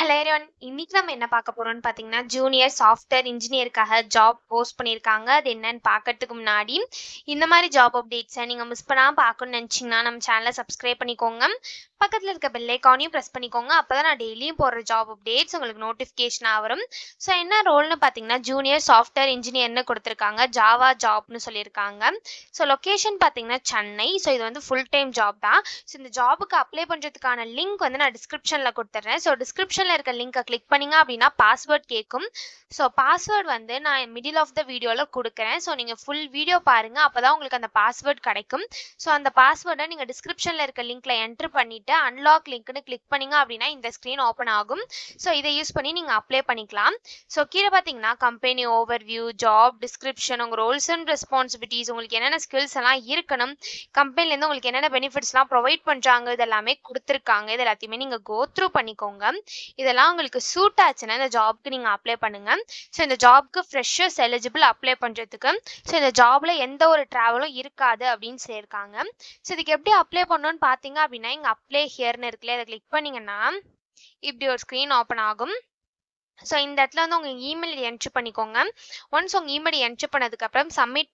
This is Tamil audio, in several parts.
Hello everyone. இன்னைக்கு நம்ம என்ன பார்க்க போறோம்னு பார்த்தீங்கன்னா, ஜூனியர் சாஃப்ட்வேர் இன்ஜினியருக்காக ஜாப் போஸ்ட் பண்ணியிருக்காங்க. அது என்னன்னு பார்க்கறதுக்கு முன்னாடி, இந்த மாதிரி ஜாப் அப்டேட்ஸை நீங்கள் மிஸ் பண்ணாமல் பார்க்கணும்னு நினச்சிங்கன்னா நம்ம சேனலை சப்ஸ்கிரைப் பண்ணிக்கோங்க. பக்கத்தில் இருக்க பெல் ஐக்கானையும் ப்ரெஸ் பண்ணிக்கோங்க. அப்போ தான் நான் டெய்லியும் போடுற ஜாப் அப்டேட்ஸ் உங்களுக்கு நோட்டிஃபிகேஷனாக வரும். ஸோ என்ன ரோல்னு பார்த்தீங்கன்னா, ஜூனியர் சாஃப்ட்வேர் இன்ஜினியர்னு கொடுத்துருக்காங்க. ஜாவா ஜாப்னு சொல்லியிருக்காங்க. ஸோ லொக்கேஷன் பார்த்தீங்கன்னா சென்னை. ஸோ இது வந்து ஃபுல் டைம் ஜாப் தான். ஸோ இந்த ஜாபுக்கு அப்ளை பண்ணுறதுக்கான லிங்க் வந்து நான் டிஸ்கிரிப்ஷனில் கொடுத்துட்றேன். ஸோ டிஸ்கிரிப்ஷனில் இருக்க லிங்கை கிளிக் பண்ணிங்க அப்படின்னா பாஸ்வேர்ட் கேட்கும். ஸோ பாஸ்வேர்ட் வந்து நான் மிடில் ஆஃப் த வீடியோவில் கொடுக்குறேன். ஸோ நீங்கள் ஃபுல் வீடியோ பாருங்கள், அப்போ தான் உங்களுக்கு அந்த பாஸ்வேர்ட் கிடைக்கும். ஸோ அந்த பாஸ்வேர்டை நீங்கள் டிஸ்கிரிப்ஷனில் இருக்க லிங்க்ல என்ட்ரு பண்ணிவிட்டு அன்லாக் லிங்க்னு கிளிக் பண்ணிங்க அப்படின்னா இந்த ஸ்க்ரீன் ஓப்பன் ஆகும். ஸோ இதை யூஸ் பண்ணி நீங்கள் அப்ளை பண்ணிக்கலாம். ஸோ கீழே பார்த்தீங்கன்னா கம்பெனி ஓவர்வியூ, ஜாப் டிஸ்கிரிப்ஷன், உங்கள் ரோல்ஸ் அண்ட் ரெஸ்பான்சிபிலிட்டிஸ், உங்களுக்கு என்னென்ன ஸ்கில்ஸ் எல்லாம் இருக்கணும், கம்பெனிலேருந்து உங்களுக்கு என்னென்ன பெனிஃபிட்ஸ்லாம் ப்ரொவைட் பண்ணுறாங்க, இதெல்லாமே கொடுத்துருக்காங்க. இது எல்லாத்தையுமே நீங்கள் கோ த்ரூ பண்ணிக்கோங்க. இதெல்லாம் உங்களுக்கு சூட் ஆச்சுன்னா இந்த ஜாப்க்கு நீங்கள் அப்ளை பண்ணுங்க. ஸோ இந்த ஜாப்க்கு ஃப்ரெஷர்ஸ் எலிஜிபிள் அப்ளை பண்ணுறதுக்கு. ஸோ இந்த ஜாப்ல எந்த ஒரு ட்ராவலும் இருக்காது அப்படின்னு சொல்லியிருக்காங்க. ஸோ இதுக்கு எப்படி அப்ளை பண்ணணும்னு பார்த்தீங்க அப்படின்னா, இங்கே அப்ளை ஹியர்னு இருக்குல்ல, இதை கிளிக் பண்ணீங்கன்னா இப்படி ஒரு ஸ்க்ரீன் ஓப்பன் ஆகும். ஸோ இந்த இடத்துல வந்து உங்கள் இமெயில் என்ட்ரு பண்ணிக்கோங்க. ஒன்ஸ் உங்கள் இமெயில் என்ட்ரு பண்ணதுக்கப்புறம் சப்மிட்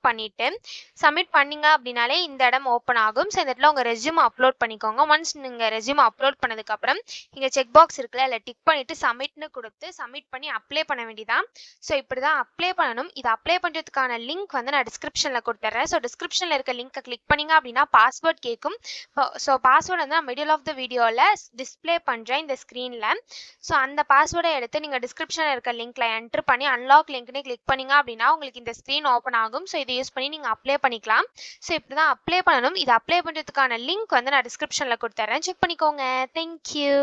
பண்ணிங்க அப்படின்னாலே இந்த இடம் ஓப்பன் ஆகும். ஸோ இந்த இடத்துல உங்கள் ரெஸ்யூம் அப்லோட் பண்ணிக்கோங்க. ஒன்ஸ் நீங்கள் ரெஸ்யூம் அப்லோட் பண்ணதுக்கப்புறம் இங்கே செக் பாக்ஸ் இருக்குல்ல, அதில் டிக் பண்ணிவிட்டு சப்மிட்னு கொடுத்து சப்மிட் பண்ணி அப்ளை பண்ண வேண்டியதான். ஸோ இப்படி தான் அப்ளை பண்ணணும். இது அப்ளை பண்ணுறதுக்கான லிங்க் வந்து நான் டிஸ்கிரிப்ஷனில் கொடுத்துட்றேன். ஸோ டிஸ்கிரிப்ஷனில் இருக்க லிங்க்கை கிளிக் பண்ணிங்க அப்படின்னா பாஸ்வேர்ட் கேட்கும். ஸோ பாஸ்வேர்டு வந்து நான் மிடில் ஆஃப் த வீடியோவில் டிஸ்பிளே பண்ணுறேன் இந்த ஸ்க்ரீனில். ஸோ அந்த பாஸ்வேர்டை எடுத்து நீங்கள் டிஸ்கிரிப்ஷனில் இருக்க லிங்க்ல என்ட்ரு பண்ணி அன்லாக் லிங்க்னு கிளிக் பண்ணிங்க அப்படின்னா உங்களுக்கு இந்த ஸ்க்ரீன் ஓப்பன் ஆகும். ஸோ இதை யூஸ் பண்ணி நீங்கள் அப்ளை பண்ணிக்கலாம். ஸோ இப்படி தான் அப்ளை பண்ணணும். இது அப்ளை பண்ணுறதுக்கான லிங்க் வந்து நான் டிஸ்கிரிப்ஷனில் கொடுத்துட்றேன். செக் பண்ணிக்கோங்க. தேங்க்யூ.